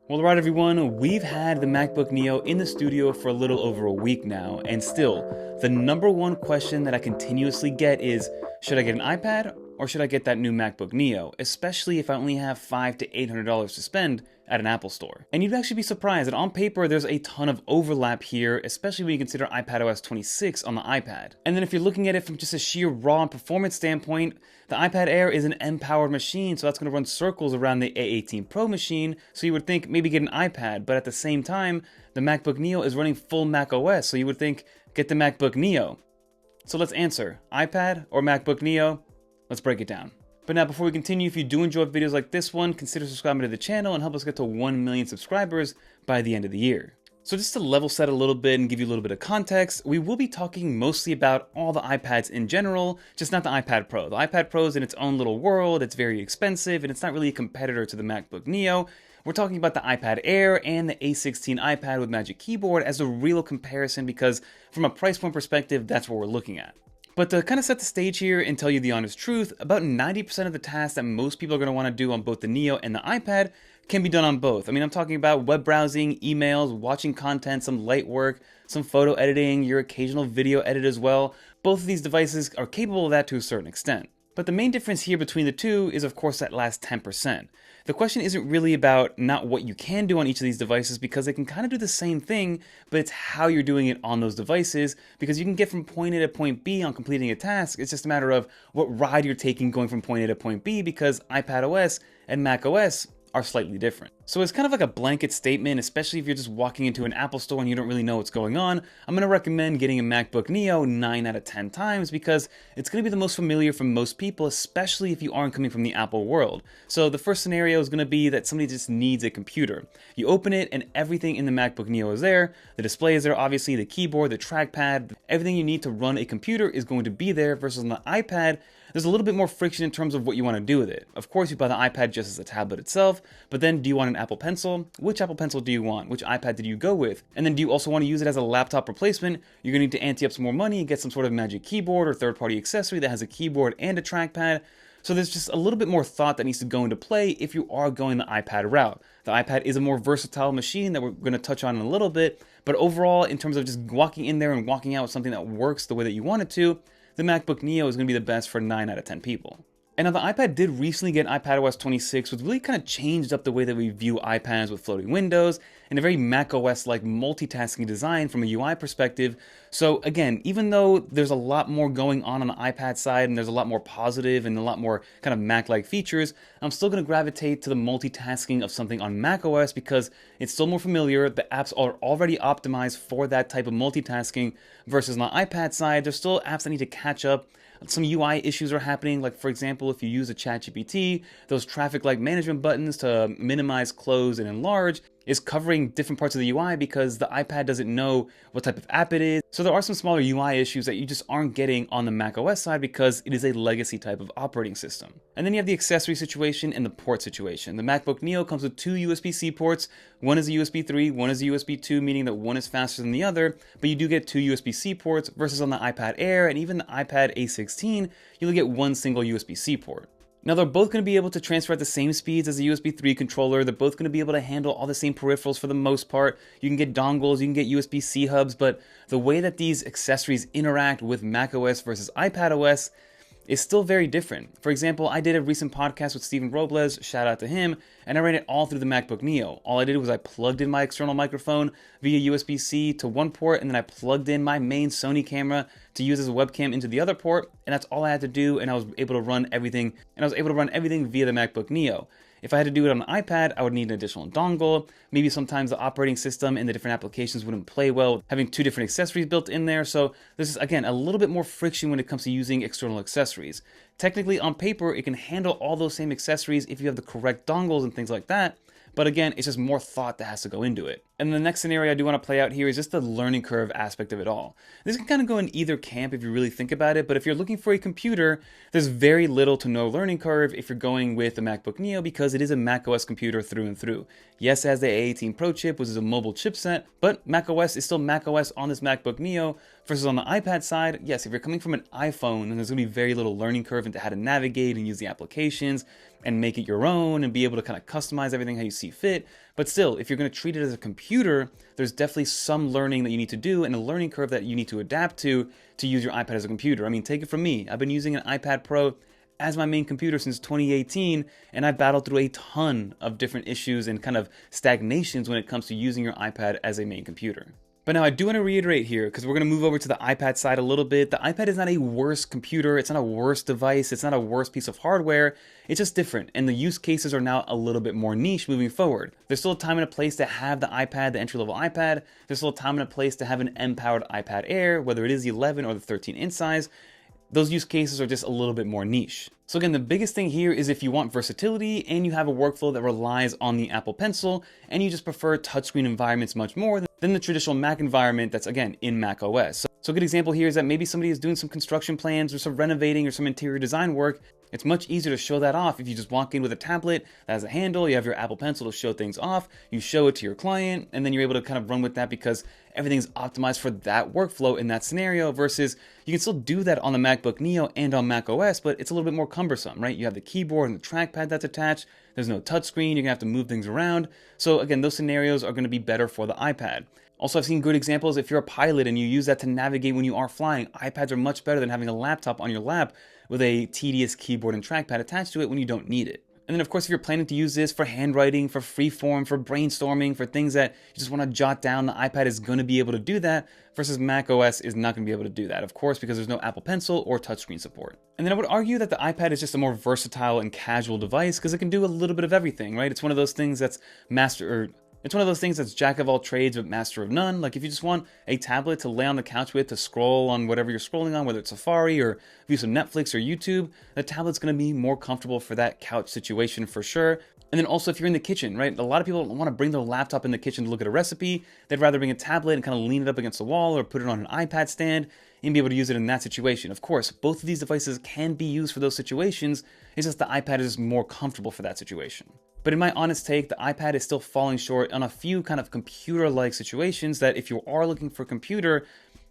Well, alright everyone, we've had the MacBook Neo in the studio for a little over a week now, and still, the number one question that I continuously get is, should I get an iPad or should I get that new MacBook Neo, especially if I only have $500 to $800 to spend at an Apple store. And you'd actually be surprised that on paper there's a ton of overlap here, especially when you consider iPadOS 26 on the iPad. And then if you're looking at it from just a sheer raw performance standpoint, the iPad Air is an M-powered machine, so that's going to run circles around the A18 Pro machine, so you would think maybe get an iPad, but at the same time, the MacBook Neo is running full macOS, so you would think get the MacBook Neo. So let's answer, iPad or MacBook Neo? Let's break it down. But now before we continue, if you do enjoy videos like this one, consider subscribing to the channel and help us get to 1 million subscribers by the end of the year. So just to level set a little bit and give you a little bit of context, we will be talking mostly about all the iPads in general, just not the iPad Pro. The iPad Pro is in its own little world, it's very expensive, and it's not really a competitor to the MacBook Neo. We're talking about the iPad Air and the A16 iPad with Magic Keyboard as a real comparison because from a price point perspective, that's what we're looking at. But to kind of set the stage here and tell you the honest truth, about 90% of the tasks that most people are going to want to do on both the Neo and the iPad can be done on both. I mean, I'm talking about web browsing, emails, watching content, some light work, some photo editing, your occasional video edit as well. Both of these devices are capable of that to a certain extent. But the main difference here between the two is of course that last 10%. The question isn't really about not what you can do on each of these devices because they can kind of do the same thing, but it's how you're doing it on those devices because you can get from point A to point B on completing a task. It's just a matter of what ride you're taking going from point A to point B because iPadOS and macOS are slightly different. So it's kind of like a blanket statement, especially if you're just walking into an Apple store and you don't really know what's going on. I'm going to recommend getting a MacBook Neo 9 out of 10 times because it's going to be the most familiar for most people, especially if you aren't coming from the Apple world. So the first scenario is going to be that somebody just needs a computer. You open it and everything in the MacBook Neo is there. The display is there, obviously, the keyboard, the trackpad, everything you need to run a computer is going to be there versus on the iPad. There's a little bit more friction in terms of what you want to do with it. Of course, you buy the iPad just as a tablet itself, but then do you want an Apple Pencil? Which Apple Pencil do you want? Which iPad did you go with? And then do you also want to use it as a laptop replacement? You're going to need to ante up some more money and get some sort of Magic Keyboard or third-party accessory that has a keyboard and a trackpad. So there's just a little bit more thought that needs to go into play if you are going the iPad route. The iPad is a more versatile machine that we're going to touch on in a little bit, but overall, in terms of just walking in there and walking out with something that works the way that you want it to, the MacBook Neo is going to be the best for 9 out of 10 people. And now the iPad did recently get iPadOS 26, which really kind of changed up the way that we view iPads with floating windows and a very macOS-like multitasking design from a UI perspective. So again, even though there's a lot more going on the iPad side and there's a lot more positive and a lot more kind of Mac-like features, I'm still going to gravitate to the multitasking of something on macOS because it's still more familiar. The apps are already optimized for that type of multitasking versus on the iPad side, there's still apps that need to catch up. Some UI issues are happening, like for example, if you use a ChatGPT, those traffic light management buttons to minimize, close, and enlarge is covering different parts of the UI because the iPad doesn't know what type of app it is. So there are some smaller UI issues that you just aren't getting on the macOS side because it is a legacy type of operating system. And then you have the accessory situation and the port situation. The MacBook Neo comes with 2 USB-C ports. One is a USB 3, one is a USB 2, meaning that one is faster than the other, but you do get 2 USB-C ports versus on the iPad Air and even the iPad A16, you'll get one single USB-C port. Now they're both going to be able to transfer at the same speeds as the USB 3 controller. They're both going to be able to handle all the same peripherals for the most part. You can get dongles, you can get USB-C hubs, but the way that these accessories interact with macOS versus iPadOS is still very different. For example, I did a recent podcast with Steven Robles, shout out to him, and I ran it all through the MacBook Neo. All I did was I plugged in my external microphone via USB-C to one port, and then I plugged in my main Sony camera to use as a webcam into the other port, and that's all I had to do, and I was able to run everything via the MacBook Neo. If I had to do it on an iPad, I would need an additional dongle. Maybe sometimes the operating system and the different applications wouldn't play well, having 2 different accessories built in there. So this is, again, a little bit more friction when it comes to using external accessories. Technically, on paper, it can handle all those same accessories if you have the correct dongles and things like that. But again, it's just more thought that has to go into it. And the next scenario I do want to play out here is just the learning curve aspect of it all. This can kind of go in either camp if you really think about it, but if you're looking for a computer, there's very little to no learning curve if you're going with the MacBook Neo because it is a macOS computer through and through. Yes, it has the A18 Pro chip, which is a mobile chipset, but macOS is still macOS on this MacBook Neo versus on the iPad side. Yes, if you're coming from an iPhone, then there's going to be very little learning curve into how to navigate and use the applications. and make it your own and be able to kind of customize everything how you see fit. But still, if you're going to treat it as a computer, there's definitely some learning that you need to do and a learning curve that you need to adapt to use your iPad as a computer. I mean, take it from me. I've been using an iPad Pro as my main computer since 2018, and I've battled through a ton of different issues and kind of stagnations when it comes to using your iPad as a main computer. But now I do want to reiterate here, because we're going to move over to the iPad side a little bit. The iPad is not a worse computer, it's not a worse device, it's not a worse piece of hardware, it's just different, and the use cases are now a little bit more niche moving forward. There's still a time and a place to have the iPad, the entry-level iPad. There's still a time and a place to have an M-powered iPad Air, whether it is the 11 or the 13-inch size. Those use cases are just a little bit more niche. So again, the biggest thing here is if you want versatility and you have a workflow that relies on the Apple Pencil and you just prefer touchscreen environments much more than the traditional Mac environment that's, again, in macOS. So a good example here is that maybe somebody is doing some construction plans or some renovating or some interior design work. It's much easier to show that off if you just walk in with a tablet that has a handle, you have your Apple Pencil to show things off, you show it to your client, and then you're able to kind of run with that because everything's optimized for that workflow in that scenario, versus you can still do that on the MacBook Neo and on macOS, but it's a little bit more cumbersome, right? You have the keyboard and the trackpad that's attached, there's no touchscreen, you're gonna have to move things around. So again, those scenarios are gonna be better for the iPad. Also, I've seen good examples if you're a pilot and you use that to navigate when you are flying. iPads are much better than having a laptop on your lap with a tedious keyboard and trackpad attached to it when you don't need it. And then of course, if you're planning to use this for handwriting, for freeform, for brainstorming, for things that you just want to jot down, the iPad is going to be able to do that, versus macOS is not going to be able to do that, of course, because there's no Apple Pencil or touchscreen support. And then I would argue that the iPad is just a more versatile and casual device because it can do a little bit of everything, right? It's one of those things that's jack of all trades but master of none. Like if you just want a tablet to lay on the couch with to scroll on whatever you're scrolling on, whether it's Safari or view some Netflix or YouTube, the tablet's going to be more comfortable for that couch situation for sure. And then also if you're in the kitchen, right? A lot of people don't want to bring their laptop in the kitchen to look at a recipe. They'd rather bring a tablet and kind of lean it up against the wall or put it on an iPad stand and be able to use it in that situation. Of course, both of these devices can be used for those situations. It's just the iPad is more comfortable for that situation. But in my honest take, the iPad is still falling short on a few kind of computer-like situations that if you are looking for a computer,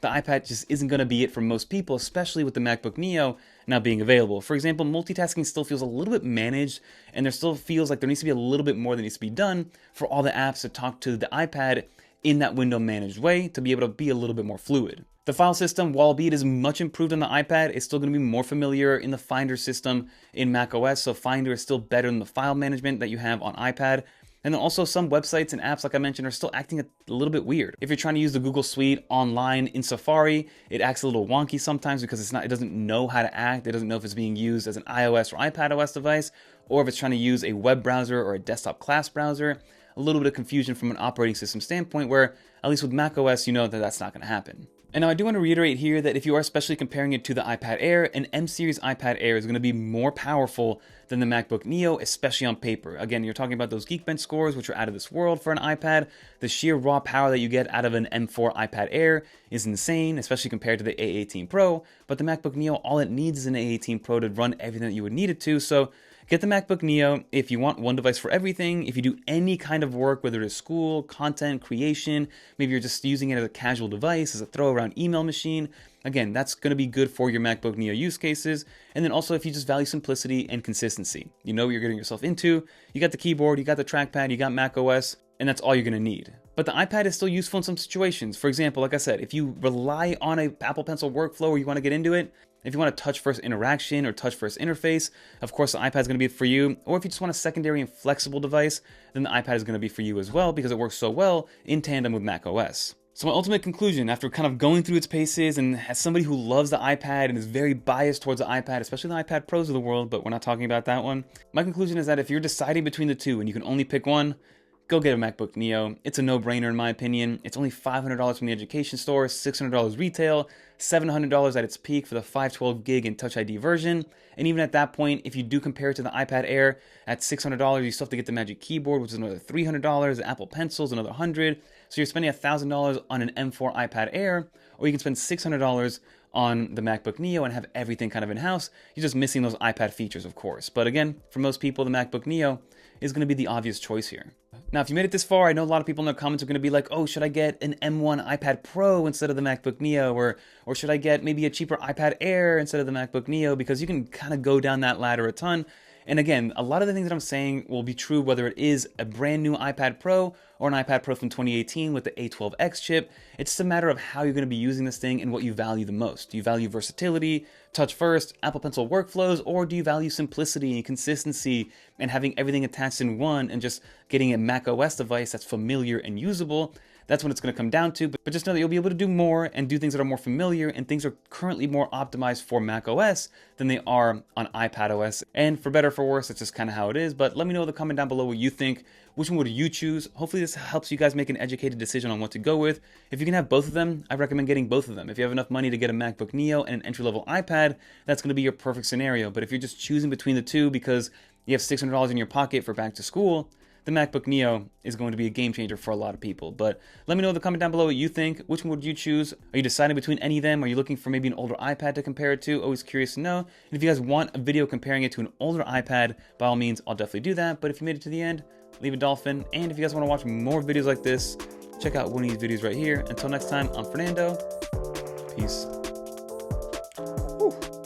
the iPad just isn't going to be it for most people, especially with the MacBook Neo now being available. For example, multitasking still feels a little bit managed, and there still feels like there needs to be a little bit more that needs to be done for all the apps to talk to the iPad in that window managed way to be able to be a little bit more fluid. The file system, while albeit is much improved on the iPad, is still going to be more familiar in the Finder system in macOS, so Finder is still better than the file management that you have on iPad. And then also some websites and apps, like I mentioned, are still acting a little bit weird. If you're trying to use the Google Suite online in Safari, it acts a little wonky sometimes because it doesn't know how to act. It doesn't know if it's being used as an iOS or iPadOS device, or if it's trying to use a web browser or a desktop class browser. A little bit of confusion from an operating system standpoint, where at least with macOS, you know that that's not going to happen. And now I do want to reiterate here that if you are especially comparing it to the iPad Air, an M series iPad Air is going to be more powerful than the MacBook Neo, especially on paper. Again, you're talking about those Geekbench scores, which are out of this world for an iPad. The sheer raw power that you get out of an M4 iPad Air is insane, especially compared to the A18 Pro. But the MacBook Neo, all it needs is an A18 Pro to run everything that you would need it to. So get the MacBook Neo if you want one device for everything. If you do any kind of work, whether it is school, content, creation, maybe you're just using it as a casual device, as a throw around email machine, again, that's going to be good for your MacBook Neo use cases. And then also if you just value simplicity and consistency, you know what you're getting yourself into, you got the keyboard, you got the trackpad, you got macOS, and that's all you're going to need. But the iPad is still useful in some situations. For example, like I said, if you rely on a Apple Pencil workflow or you want to get into it, if you want a touch-first interaction or touch-first interface, of course the iPad is going to be for you. Or if you just want a secondary and flexible device, then the iPad is going to be for you as well because it works so well in tandem with macOS. So my ultimate conclusion, after kind of going through its paces, and as somebody who loves the iPad and is very biased towards the iPad, especially the iPad Pros of the world, but we're not talking about that one, my conclusion is that if you're deciding between the two and you can only pick one, go get a MacBook Neo. It's a no-brainer in my opinion. It's only $500 from the education store, $600 retail, $700 at its peak for the 512 gig and Touch ID version. And even at that point, if you do compare it to the iPad Air at $600, you still have to get the Magic Keyboard, which is another $300, the Apple Pencil's another $100. So you're spending $1,000 on an M4 iPad Air, or you can spend $600 on the MacBook Neo and have everything kind of in-house. You're just missing those iPad features, of course. But again, for most people, the MacBook Neo is going to be the obvious choice here. Now, if you made it this far, I know a lot of people in the comments are going to be like, oh, should I get an M1 iPad Pro instead of the MacBook Neo? Or should I get maybe a cheaper iPad Air instead of the MacBook Neo? Because you can kind of go down that ladder a ton. And again, a lot of the things that I'm saying will be true whether it is a brand new iPad Pro or an iPad Pro from 2018 with the A12X chip. It's just a matter of how you're going to be using this thing and what you value the most. Do you value versatility, touch first, Apple Pencil workflows, or do you value simplicity and consistency and having everything attached in one and just getting a macOS device that's familiar and usable? That's what it's going to come down to, but just know that you'll be able to do more and do things that are more familiar, and things are currently more optimized for macOS than they are on iPadOS. And for better or for worse, it's just kind of how it is. But let me know in the comment down below what you think. Which one would you choose? Hopefully this helps you guys make an educated decision on what to go with. If you can have both of them, I recommend getting both of them. If you have enough money to get a MacBook Neo and an entry-level iPad, that's going to be your perfect scenario. But if you're just choosing between the two because you have $600 in your pocket for back to school, the MacBook Neo is going to be a game changer for a lot of people. But let me know in the comment down below what you think. Which one would you choose? Are you deciding between any of them? Are you looking for maybe an older iPad to compare it to? Always curious to know. And if you guys want a video comparing it to an older iPad, by all means, I'll definitely do that. But if you made it to the end, leave a dolphin. And if you guys want to watch more videos like this, check out one of these videos right here. Until next time, I'm Fernando. Peace. Whew.